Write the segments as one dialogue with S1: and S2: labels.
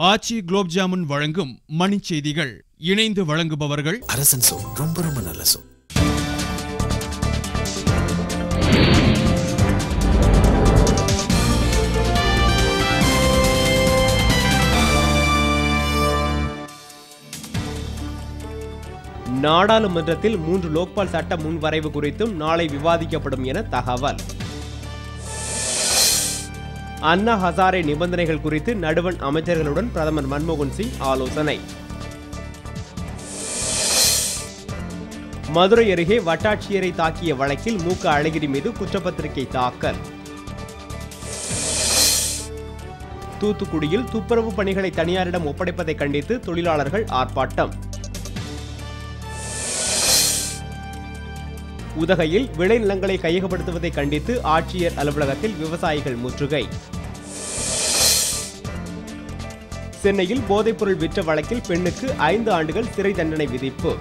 S1: ஆச்சி குலோப் ஜாமுன் வழங்கும் மணிச் செய்திகள். இணைந்து வழங்குபவர்கள்
S2: அரசன் சோ. ரொம்ப ரொம்ப நல்ல சோ.
S3: நாடாளுமன்றத்தில் 3 லோக்பால் சட்ட முன்வரைவு குறித்தும் நாளை விவாதிக்கப்படும் என தகவல். அண்ணா ஹசாரே நிபந்தனைகள் குறித்து நடுவண் அமைச்சர்களுடன் பிரதமர் மன்மோகன் சிங் ஆலோசனை. மதுரை அருகே வட்டாட்சியரை தாக்கிய வழக்கில் மூக்க அழகிரி மீது குற்றப்பத்திரிகை தாக்கல். தூத்துக்குடியில் துப்புரவு பணிகளை தனியாரிடம் ஒப்படைப்பதை கண்டித்து தொழிலாளர்கள் ஆர்ப்பாட்டம். உதகையில் விளைநிலங்களை கையகப்படுத்துவதை கண்டித்து ஆட்சியர் அலுவலகத்தில் விவசாயிகள் முற்றுகை. சென்னையில் போதைப்பொருள் விற்ற வழக்கில் பெண்ணுக்கு 5 ஆண்டுகள் சிறை தண்டனை விதிப்பு.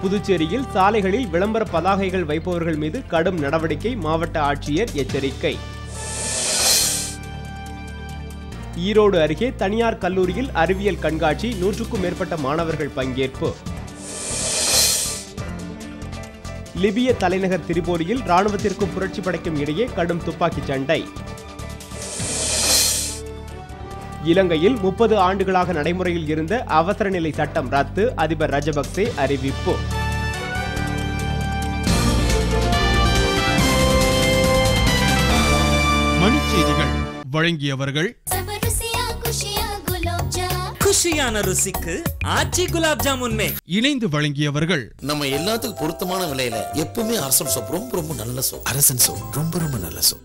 S3: புதுச்சேரியில் சாலைகளில் விளம்பர பதாகைகள் வைப்பவர்கள் மீது கடும் நடவடிக்கை, மாவட்ட ஆட்சியர் எச்சரிக்கை. ஈரோடு அருகே தனியார் கல்லூரியில் அறிவியல் கண்காட்சி, 100க்கும் மேற்பட்ட மாணவர்கள் பங்கேற்பு. லிபிய தலைநகர் திரிபோலியில் ராணுவத்திற்கும் புரட்சி படைக்கும் இடையே கடும் துப்பாக்கிச் சண்டை. இலங்கையில் 30 ஆண்டுகளாக நடைமுறையில் இருந்த அவசர நிலை சட்டம் ரத்து, அதிபர் ராஜபக்சே அறிவிப்பு.
S1: மணிச் செய்திகள் வழங்கியவர்கள்
S4: குஷியான ருசிக்கு ஆச்சி குலாப் ஜாமுன்.
S1: இணைந்து வழங்கியவர்கள்
S2: நம்ம எல்லாத்துக்கும் பொருத்தமான விலையில எப்பவுமே அரசன் சோ. ரொம்ப ரொம்ப நல்ல சோ. அரசன் சோ. ரொம்ப ரொம்ப நல்ல சோ.